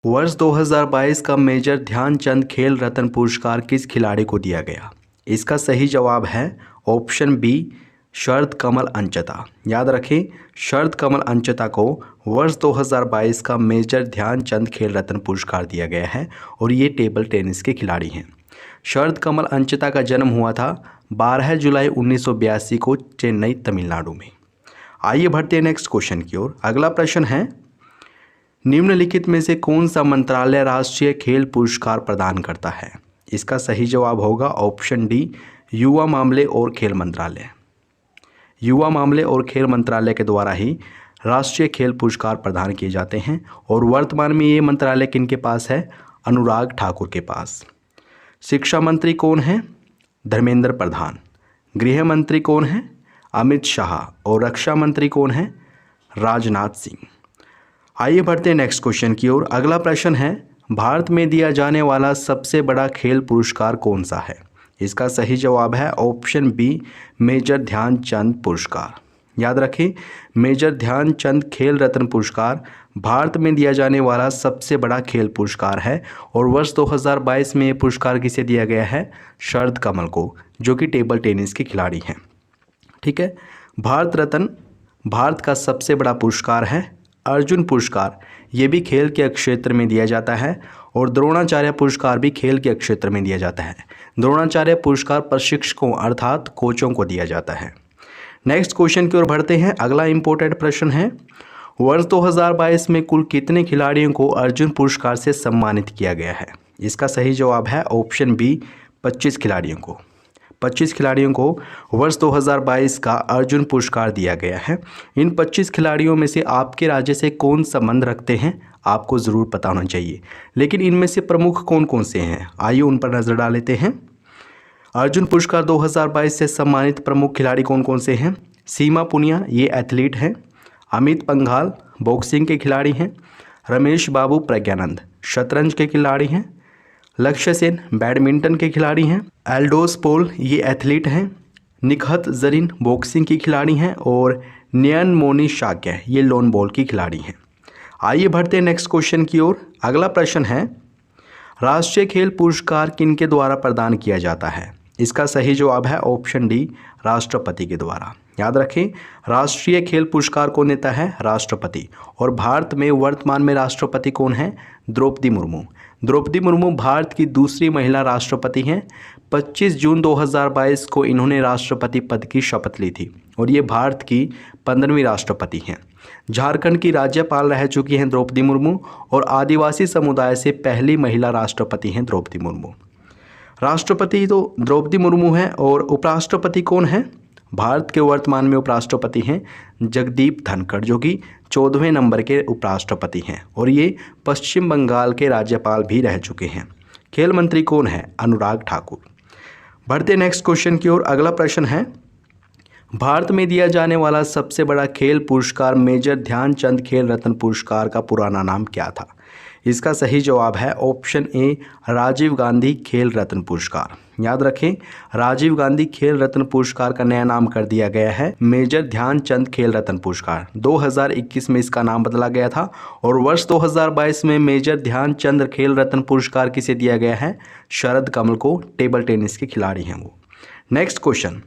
वर्ष 2022 का मेजर ध्यानचंद खेल रत्न पुरस्कार किस खिलाड़ी को दिया गया? इसका सही जवाब है ऑप्शन बी, शरद कमल अंचता। याद रखें, शरद कमल अंचता को वर्ष 2022 का मेजर ध्यानचंद खेल रत्न पुरस्कार दिया गया है और ये टेबल टेनिस के खिलाड़ी हैं। शरद कमल अंचता का जन्म हुआ था 12 जुलाई 1982 को चेन्नई, तमिलनाडु में। आइए बढ़ते हैं नेक्स्ट क्वेश्चन की ओर। अगला प्रश्न है, निम्नलिखित में से कौन सा मंत्रालय राष्ट्रीय खेल पुरस्कार प्रदान करता है? इसका सही जवाब होगा ऑप्शन डी, युवा मामले और खेल मंत्रालय। युवा मामले और खेल मंत्रालय के द्वारा ही राष्ट्रीय खेल पुरस्कार प्रदान किए जाते हैं और वर्तमान में ये मंत्रालय किनके पास है? अनुराग ठाकुर के पास। शिक्षा मंत्री कौन है? धर्मेंद्र प्रधान। गृह मंत्री कौन है? अमित शाह। और रक्षा मंत्री कौन है? राजनाथ सिंह। आइए बढ़ते हैं नेक्स्ट क्वेश्चन की ओर। अगला प्रश्न है, भारत में दिया जाने वाला सबसे बड़ा खेल पुरस्कार कौन सा है? इसका सही जवाब है ऑप्शन बी, मेजर ध्यानचंद पुरस्कार। याद रखें, मेजर ध्यानचंद खेल रत्न पुरस्कार भारत में दिया जाने वाला सबसे बड़ा खेल पुरस्कार है और वर्ष 2022 में ये पुरस्कार किसे दिया गया है? शरद कमल को, जो कि टेबल टेनिस के खिलाड़ी हैं। ठीक है। भारत रत्न भारत का सबसे बड़ा पुरस्कार है। अर्जुन पुरस्कार ये भी खेल के क्षेत्र में दिया जाता है और द्रोणाचार्य पुरस्कार भी खेल के क्षेत्र में दिया जाता है। द्रोणाचार्य पुरस्कार प्रशिक्षकों अर्थात कोचों को दिया जाता है। नेक्स्ट क्वेश्चन की ओर बढ़ते हैं। अगला इंपॉर्टेंट प्रश्न है, वर्ष 2022 में कुल कितने खिलाड़ियों को अर्जुन पुरस्कार से सम्मानित किया गया है? इसका सही जवाब है ऑप्शन बी, 25 खिलाड़ियों को। 25 खिलाड़ियों को वर्ष 2022 का अर्जुन पुरस्कार दिया गया है। इन 25 खिलाड़ियों में से आपके राज्य से कौन संबंध रखते हैं आपको ज़रूर पता होना चाहिए, लेकिन इनमें से प्रमुख कौन कौन से हैं आइए उन पर नज़र डाल लेते हैं। अर्जुन पुरस्कार 2022 से सम्मानित प्रमुख खिलाड़ी कौन कौन से हैं? सीमा पुनिया ये एथलीट हैं। अमित पंघाल बॉक्सिंग के खिलाड़ी हैं। रमेश बाबू प्रज्ञानंद शतरंज के खिलाड़ी हैं। लक्ष्य सेन बैडमिंटन के खिलाड़ी हैं। एल्डोस पोल ये एथलीट हैं। निखत जरीन बॉक्सिंग की खिलाड़ी हैं और नयन मोनी शाक्य ये लॉन बॉल की खिलाड़ी हैं। आइए बढ़ते हैं नेक्स्ट क्वेश्चन की ओर। अगला प्रश्न है, राष्ट्रीय खेल पुरस्कार किनके द्वारा प्रदान किया जाता है? इसका सही जवाब है ऑप्शन डी, राष्ट्रपति के द्वारा। याद रखें, राष्ट्रीय खेल पुरस्कार कौन देता है? राष्ट्रपति। और भारत में वर्तमान में राष्ट्रपति कौन है? द्रौपदी मुर्मू। द्रौपदी मुर्मू भारत की दूसरी महिला राष्ट्रपति हैं। 25 जून 2022 को इन्होंने राष्ट्रपति पद की शपथ ली थी और ये भारत की 15वीं राष्ट्रपति हैं। झारखंड की राज्यपाल रह चुकी हैं द्रौपदी मुर्मू और आदिवासी समुदाय से पहली महिला राष्ट्रपति हैं द्रौपदी मुर्मू। राष्ट्रपति तो द्रौपदी मुर्मू हैं और उपराष्ट्रपति कौन है? भारत के वर्तमान में उपराष्ट्रपति हैं जगदीप धनखड़, जो कि 14वें नंबर के उपराष्ट्रपति हैं और ये पश्चिम बंगाल के राज्यपाल भी रह चुके हैं। खेल मंत्री कौन है? अनुराग ठाकुर। बढ़ते नेक्स्ट क्वेश्चन की ओर। अगला प्रश्न है, भारत में दिया जाने वाला सबसे बड़ा खेल पुरस्कार मेजर ध्यानचंद खेल रत्न पुरस्कार का पुराना नाम क्या था? इसका सही जवाब है ऑप्शन ए, राजीव गांधी खेल रत्न पुरस्कार। याद रखें, राजीव गांधी खेल रत्न पुरस्कार का नया नाम कर दिया गया है मेजर ध्यानचंद खेल रत्न पुरस्कार। 2021 में इसका नाम बदला गया था और वर्ष 2022 में मेजर ध्यानचंद खेल रत्न पुरस्कार किसे दिया गया है? शरद कमल को, टेबल टेनिस के खिलाड़ी हैं वो। Next question,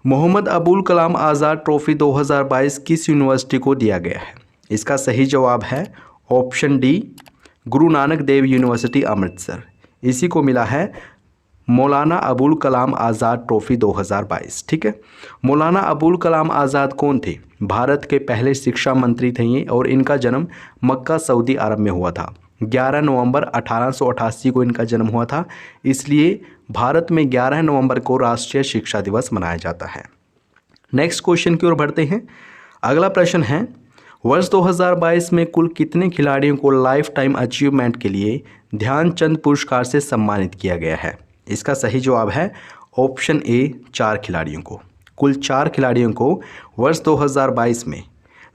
Mohammad Abul Kalam Azad trophy 2022 किस यूनिवर्सिटी को दिया गया है? इसका सही जवाब है option D, Guru Nanak Dev university Amritsar. इसी को मिला है मौलाना अबुल कलाम आज़ाद ट्रॉफी 2022। ठीक है। मौलाना अबुल कलाम आज़ाद कौन थे? भारत के पहले शिक्षा मंत्री थे ये और इनका जन्म मक्का, सऊदी अरब में हुआ था। 11 नवंबर 1888 को इनका जन्म हुआ था, इसलिए भारत में 11 नवंबर को राष्ट्रीय शिक्षा दिवस मनाया जाता है। नेक्स्ट क्वेश्चन की ओर बढ़ते हैं। अगला प्रश्न है, वर्ष 2022 में कुल कितने खिलाड़ियों को लाइफ टाइम अचीवमेंट के लिए ध्यानचंद पुरस्कार से सम्मानित किया गया है? इसका सही जवाब है ऑप्शन ए, 4 खिलाड़ियों को। कुल 4 खिलाड़ियों को वर्ष 2022 में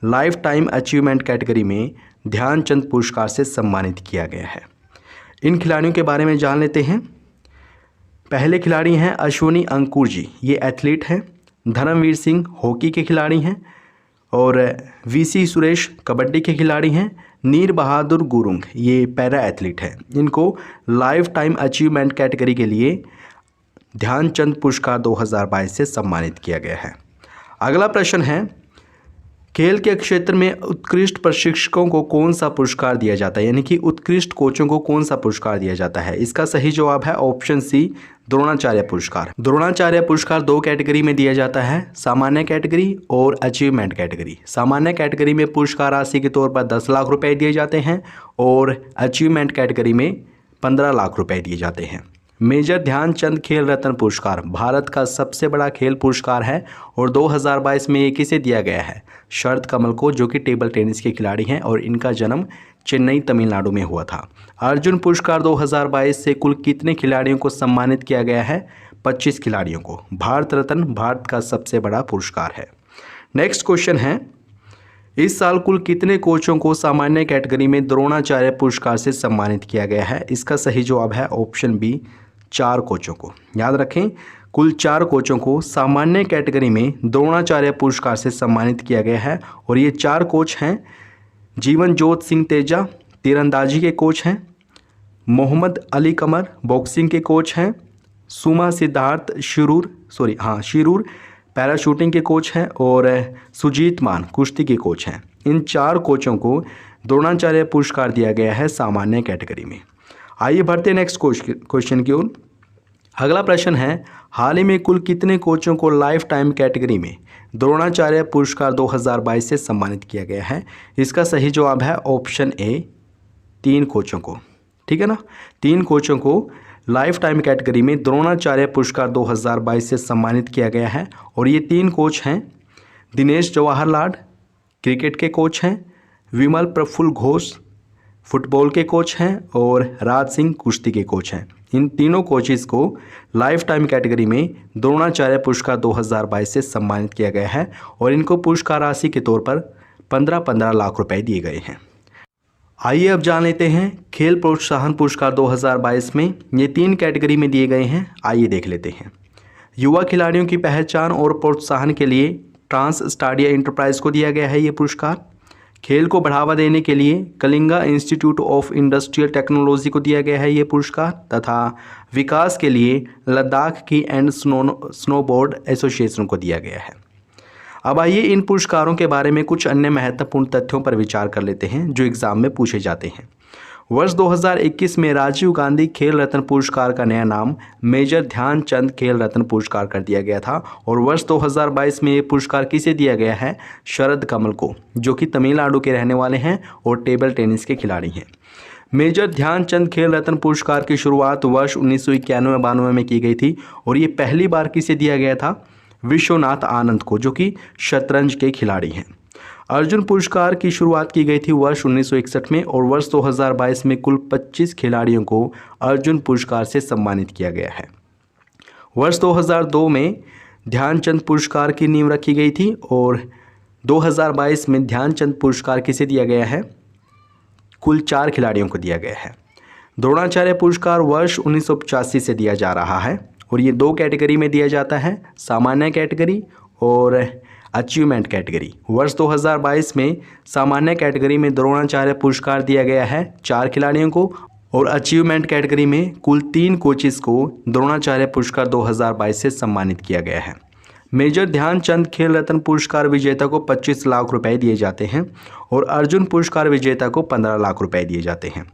लाइफ टाइम अचीवमेंट कैटेगरी में ध्यानचंद पुरस्कार से सम्मानित किया गया है। इन खिलाड़ियों के बारे में जान लेते हैं। पहले खिलाड़ी हैं अश्विनी अंकुर जी, ये एथलीट हैं। धर्मवीर सिंह हॉकी के खिलाड़ी हैं और वीसी सुरेश कबड्डी के खिलाड़ी हैं। नीर बहादुर गुरुंग, ये पैरा एथलीट है, इनको लाइफ टाइम अचीवमेंट कैटेगरी के लिए ध्यानचंद पुरस्कार 2022 से सम्मानित किया गया है। अगला प्रश्न है, खेल के क्षेत्र में उत्कृष्ट प्रशिक्षकों को कौन सा पुरस्कार दिया जाता है, यानी कि उत्कृष्ट कोचों को कौन सा पुरस्कार दिया जाता है। इसका सही जवाब है ऑप्शन सी, द्रोणाचार्य पुरस्कार। द्रोणाचार्य पुरस्कार दो कैटेगरी में दिया जाता है, सामान्य कैटेगरी और अचीवमेंट कैटेगरी। सामान्य कैटेगरी में पुरस्कार राशि के तौर पर 10 लाख रुपए दिए जाते हैं और अचीवमेंट कैटेगरी में 15 लाख रुपए दिए जाते हैं। मेजर ध्यानचंद खेल रत्न पुरस्कार भारत का सबसे बड़ा खेल पुरस्कार है और 2022 में ये किसे दिया गया है, शरद कमल को, जो कि टेबल टेनिस के खिलाड़ी हैं और इनका जन्म चेन्नई तमिलनाडु में हुआ था। अर्जुन पुरस्कार 2022 से कुल कितने खिलाड़ियों को सम्मानित किया गया है, 25 खिलाड़ियों को। भारत रत्न भारत का सबसे बड़ा पुरस्कार है। नेक्स्ट क्वेश्चन है, इस साल कुल कितने कोचों को सामान्य कैटेगरी में द्रोणाचार्य पुरस्कार से सम्मानित किया गया है। इसका सही जवाब है ऑप्शन बी, 4 कोचों को। याद रखें, कुल 4 कोचों को सामान्य कैटेगरी में द्रोणाचार्य पुरस्कार से सम्मानित किया गया है और ये 4 कोच हैं, जीवन जोत सिंह तेजा तीरंदाजी के कोच हैं, मोहम्मद अली कमर बॉक्सिंग के कोच हैं, सुमा सिद्धार्थ शिरूर पैराशूटिंग के कोच हैं और सुजीत मान कुश्ती के कोच हैं। इन 4 कोचों को द्रोणाचार्य पुरस्कार दिया गया है सामान्य कैटेगरी में। आइए बढ़ते हैं नेक्स्ट क्वेश्चन की ओर। अगला प्रश्न है, हाल ही में कुल कितने कोचों को लाइफ टाइम कैटेगरी में द्रोणाचार्य पुरस्कार 2022 से सम्मानित किया गया है। इसका सही जवाब है ऑप्शन ए, 3 कोचों को। ठीक है ना, 3 कोचों को लाइफ टाइम कैटेगरी में द्रोणाचार्य पुरस्कार 2022 से सम्मानित किया गया है और ये 3 कोच हैं, दिनेश जवाहर लाल क्रिकेट के कोच हैं, विमल प्रफुल्ल घोष फुटबॉल के कोच हैं और राज सिंह कुश्ती के कोच हैं। इन तीनों कोचेस को लाइफ टाइम कैटेगरी में द्रोणाचार्य पुरस्कार 2022 से सम्मानित किया गया है और इनको पुरस्कार राशि के तौर पर 15-15 लाख रुपए दिए गए हैं। आइए अब जान लेते हैं खेल प्रोत्साहन पुरस्कार 2022 में ये 3 कैटेगरी में दिए गए हैं। आइए देख लेते हैं। युवा खिलाड़ियों की पहचान और प्रोत्साहन के लिए ट्रांस स्टाडिया इंटरप्राइज को दिया गया है ये पुरस्कार। खेल को बढ़ावा देने के लिए Kalinga institute of industrial technology को दिया गया है ये पुरस्कार तथा विकास के लिए लद्दाख की एंड स्नोबोर्ड एसोसिएशन को दिया गया है। अब आइए इन पुरस्कारों के बारे में कुछ अन्य महत्वपूर्ण तथ्यों पर विचार कर लेते हैं जो एग्जाम में पूछे जाते हैं। वर्ष 2021 में राजीव गांधी खेल रत्न पुरस्कार का नया नाम मेजर ध्यानचंद खेल रत्न पुरस्कार कर दिया गया था और वर्ष 2022 में ये पुरस्कार किसे दिया गया है, शरद कमल को, जो कि तमिलनाडु के रहने वाले हैं और टेबल टेनिस के खिलाड़ी हैं। मेजर ध्यानचंद खेल रत्न पुरस्कार की शुरुआत वर्ष 1991-92 में की गई थी और ये पहली बार किसे दिया गया था, विश्वनाथ आनंद को, जो कि शतरंज के खिलाड़ी हैं। अर्जुन पुरस्कार की शुरुआत की गई थी वर्ष 1961 में और वर्ष 2022 में कुल 25 खिलाड़ियों को अर्जुन पुरस्कार से सम्मानित किया गया है। वर्ष 2002 में ध्यानचंद पुरस्कार की नींव रखी गई थी और 2022 में ध्यानचंद पुरस्कार किसे दिया गया है, कुल 4 खिलाड़ियों को दिया गया है। द्रोणाचार्य पुरस्कार वर्ष 1985 से दिया जा रहा है और ये 2 कैटेगरी में दिया जाता है, सामान्य कैटेगरी और अचीवमेंट कैटेगरी। वर्ष 2022 में सामान्य कैटेगरी में द्रोणाचार्य पुरस्कार दिया गया है 4 खिलाड़ियों को और अचीवमेंट कैटेगरी में कुल 3 कोचेस को द्रोणाचार्य पुरस्कार 2022 से सम्मानित किया गया है। मेजर ध्यानचंद खेल रत्न पुरस्कार विजेता को 25 लाख रुपए दिए जाते हैं और अर्जुन पुरस्कार विजेता को 15 लाख रुपए दिए जाते हैं।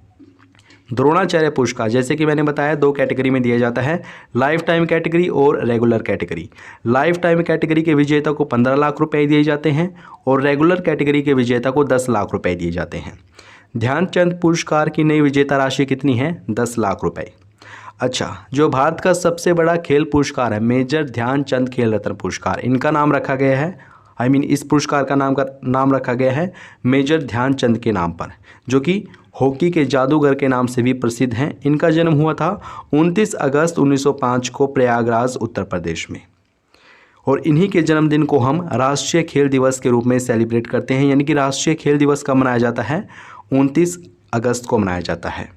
द्रोणाचार्य पुरस्कार जैसे कि मैंने बताया 2 कैटेगरी में दिया जाता है, लाइफ टाइम कैटेगरी और regular category. Life time category के विजेता को 15 लाख रुपए दिए जाते हैं और रेगुलर कैटेगरी के विजेता को 10 लाख रुपए दिए जाते हैं। ध्यानचंद पुरस्कार की नई विजेता राशि कितनी है, 10 लाख रुपए। अच्छा, जो भारत का सबसे बड़ा खेल पुरस्कार है मेजर ध्यानचंद खेल रत्न पुरस्कार, इनका नाम रखा गया है, इस पुरस्कार का नाम रखा गया है मेजर ध्यानचंद के नाम पर, जो कि हॉकी के जादूगर के नाम से भी प्रसिद्ध हैं। इनका जन्म हुआ था 29 अगस्त 1905 को प्रयागराज उत्तर प्रदेश में और इन्हीं के जन्मदिन को हम राष्ट्रीय खेल दिवस के रूप में सेलिब्रेट करते हैं, यानी कि राष्ट्रीय खेल दिवस कब मनाया जाता है, 29 अगस्त को मनाया जाता है।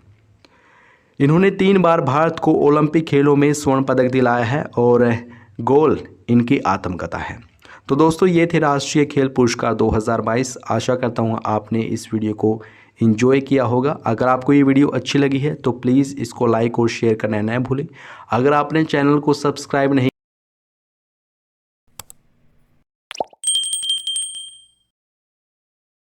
इन्होंने 3 बार भारत को ओलंपिक खेलों में स्वर्ण पदक दिलाया है और गोल इनकी आत्मकथा है। तो दोस्तों ये थे राष्ट्रीय खेल पुरस्कार 2022। आशा करता हूँ आपने इस वीडियो को एंजॉय किया होगा। अगर आपको ये वीडियो अच्छी लगी है तो प्लीज़ इसको लाइक और शेयर करना न भूलें। अगर आपने चैनल को सब्सक्राइब नहीं